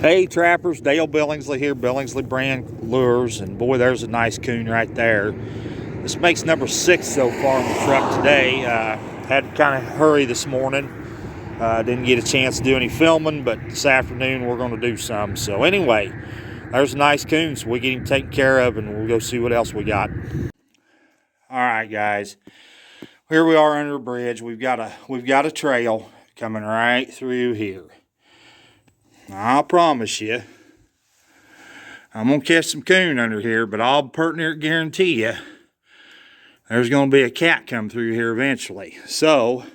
Hey trappers, Dale Billingsley here, Billingsley Brand Lures, and boy, there's a nice coon right there. This makes number 6 so far in the truck today. Had to kind of hurry this morning. Didn't get a chance to do any filming, but this afternoon we're going to do some. So anyway, there's a nice coon, so we get him taken care of, and we'll go see what else we got. All right, guys, here we are under a bridge. We've got a trail coming right through here. I'll promise you, I'm going to catch some coon under here, but I'll pertinent guarantee you there's going to be a cat come through here eventually. So,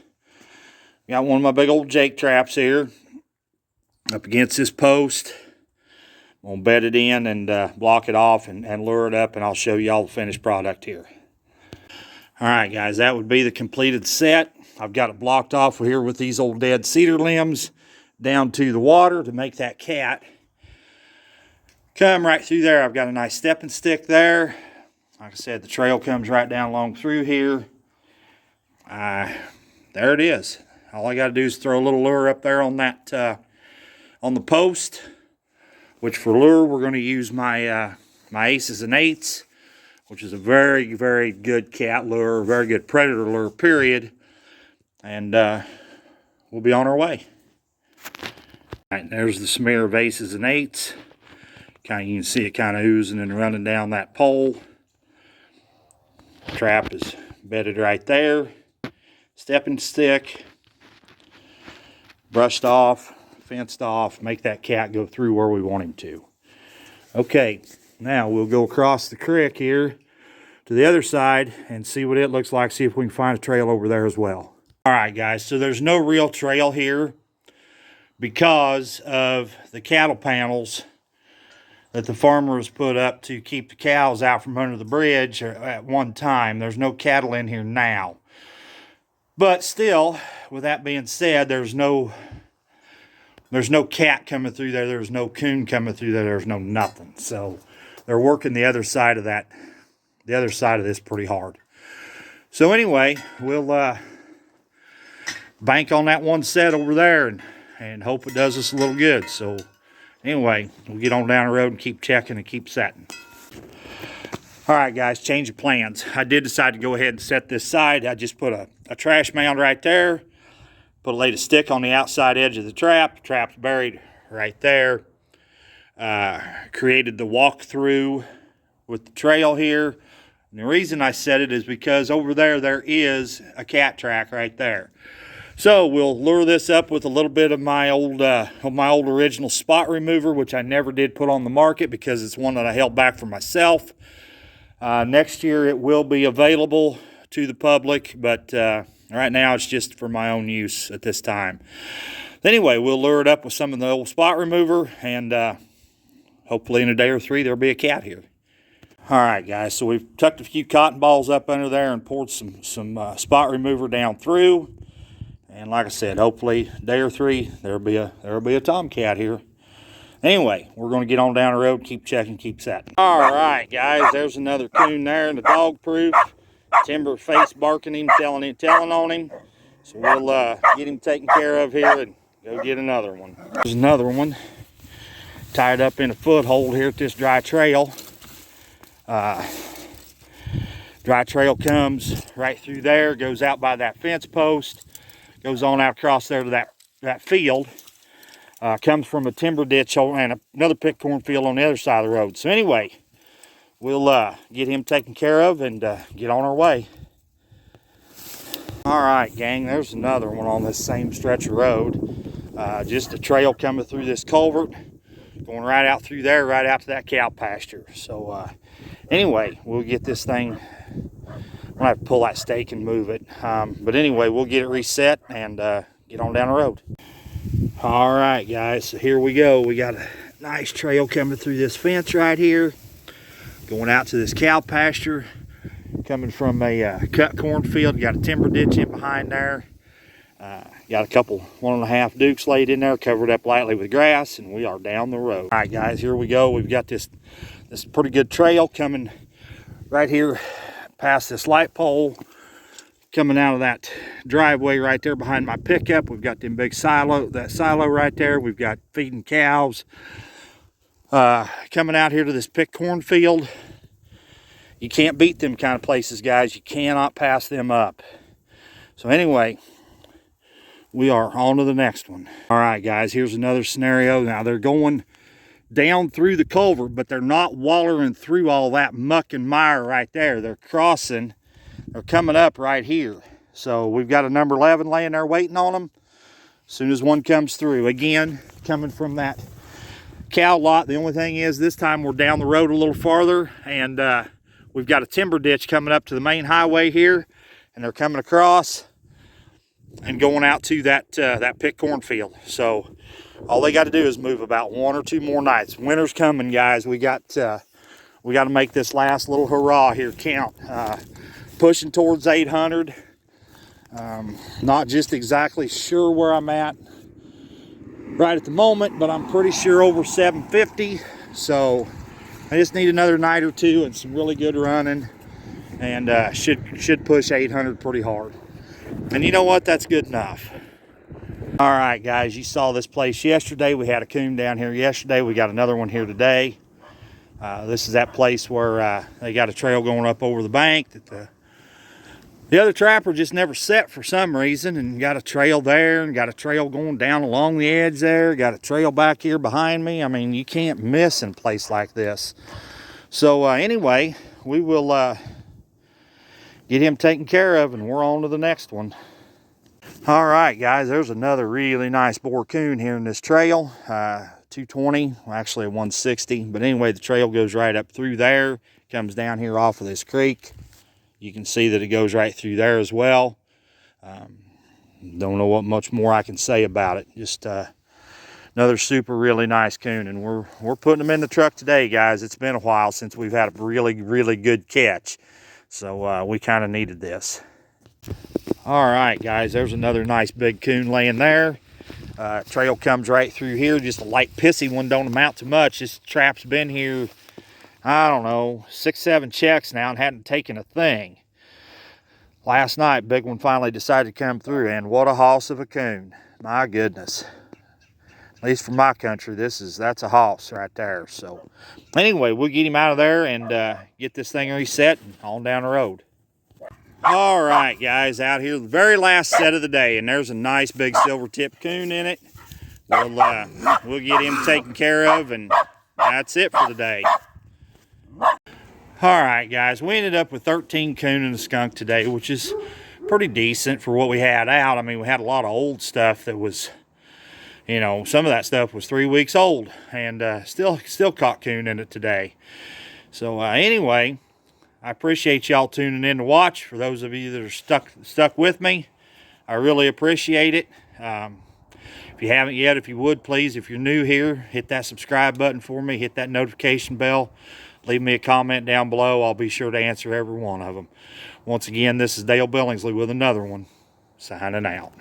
got one of my big old Jake traps here up against this post. I'm going to bed it in and block it off and lure it up, and I'll show you all the finished product here. All right, guys, that would be the completed set. I've got it blocked off here with these old dead cedar limbs down to the water to make that cat come right through there. I've got a nice stepping stick there. Like I said, the trail comes right down along through here. There it is. All I got to do is throw a little lure up there on that on the post, which for lure we're going to use my my Aces and Eights, which is a very, very good cat lure, very good predator lure, period. And we'll be on our way. All right, there's the smear of Aces and Eights. You can see it kind of oozing and running down that pole. Trap is bedded right there. Stepping stick, brushed off, fenced off, make that cat go through where we want him to. Okay, now we'll go across the creek here to the other side and see what it looks like, see if we can find a trail over there as well. All right, guys, so there's no real trail here because of the cattle panels that the farmers put up to keep the cows out from under the bridge at one time. There's no cattle in here now. But still, with that being said, there's no cat coming through there. There's no coon coming through there. There's no nothing. So they're working the other side of that, the other side of this pretty hard. So anyway, we'll bank on that one set over there and hope it does us a little good. So anyway, we'll get on down the road and keep checking and keep setting. All right, guys, change of plans. I did decide to go ahead and set this side. I just put a trash mound right there. Laid a stick on the outside edge of the trap. The trap's buried right there. Created the walk-through with the trail here. And the reason I set it is because over there is a cat track right there. So we'll lure this up with a little bit of my old original spot remover, which I never did put on the market because it's one that I held back for myself. Next year it will be available to the public, but right now it's just for my own use at this time. Anyway, we'll lure it up with some of the old spot remover, and hopefully in a day or 3 there'll be a cat here. All right, guys, so we've tucked a few cotton balls up under there and poured some spot remover down through. And like I said, hopefully a day or 3 there'll be a tomcat here. Anyway, we're going to get on down the road, keep checking, keep setting. All right, guys, there's another coon there in the dog proof. Timber face barking him, telling on him. So we'll get him taken care of here and go get another one. There's another one tied up in a foothold here at this dry trail. Dry trail comes right through there, goes out by that fence post, goes on out across there to that field. Comes from a timber ditch and another pick corn field on the other side of the road. So anyway, we'll get him taken care of and get on our way. All right, gang, there's another one on this same stretch of road. Just a trail coming through this culvert, going right out through there, right out to that cow pasture. So anyway, we'll get this thing. I'll have to pull that stake and move it. But anyway, we'll get it reset and get on down the road. All right, guys, so here we go. We got a nice trail coming through this fence right here, going out to this cow pasture, coming from a cut cornfield. Got a timber ditch in behind there. Got a couple 1.5 dukes laid in there, covered up lightly with grass, and we are down the road. All right, guys, here we go. We've got this pretty good trail coming right here past this light pole, coming out of that driveway right there behind my pickup. We've got them big silo, that silo right there. We've got feeding cows. Coming out here to this pick cornfield. You can't beat them kind of places, guys. You cannot pass them up. So anyway, we are on to the next one. All right, guys, here's another scenario. Now they're going down through the culvert, but they're not wallering through all that muck and mire right there. They're crossing. They're coming up right here. So we've got a number 11 laying there waiting on them. As soon as one comes through, again, coming from that cow lot. The only thing is this time we're down the road a little farther, and we've got a timber ditch coming up to the main highway here, and they're coming across and going out to that pick cornfield. So all they got to do is move about 1 or 2 more nights. Winter's coming, guys. We got to make this last little hurrah here count. Pushing towards 800. Not just exactly sure where I'm at right at the moment, but I'm pretty sure over 750. So I just need another night or two and some really good running, and should push 800 pretty hard. And you know what? That's good enough. All right, guys, you saw this place yesterday. We had a coon down here yesterday. We got another one here today. This is that place where they got a trail going up over the bank that the other trapper just never set for some reason, and got a trail there and got a trail going down along the edge there, got a trail back here behind me. I mean, you can't miss in a place like this. So anyway, we will get him taken care of, and we're on to the next one. All right, guys, there's another really nice boar coon here in this trail. 220, well, actually a 160, but anyway, the trail goes right up through there, comes down here off of this creek. You can see that it goes right through there as well. Don't know what much more I can say about it. Just another super really nice coon, and we're putting them in the truck today, guys. It's been a while since we've had a really good catch, so we kind of needed this. All right, guys, there's another nice big coon laying there. Trail comes right through here, just a light pissy one, don't amount to much. This trap's been here, I don't know, 6-7 checks now and hadn't taken a thing. Last night, big one finally decided to come through, and what a hoss of a coon. My goodness. At least for my country, that's a hoss right there. So anyway, we'll get him out of there and get this thing reset and on down the road. All right, guys, out here, the very last set of the day, and there's a nice big silver tip coon in it. We'll get him taken care of, and that's it for the day. All right, guys, we ended up with 13 coon and a skunk today, which is pretty decent for what we had out. I mean, we had a lot of old stuff that was, you know, some of that stuff was 3 weeks old, and still caught coon in it today. So anyway, I appreciate y'all tuning in to watch. For those of you that are stuck with me, I really appreciate it. If you haven't yet, if you would, please, if you're new here, hit that subscribe button for me, hit that notification bell. Leave me a comment down below. I'll be sure to answer every one of them. Once again, this is Dale Billingsley with another one. Signing out.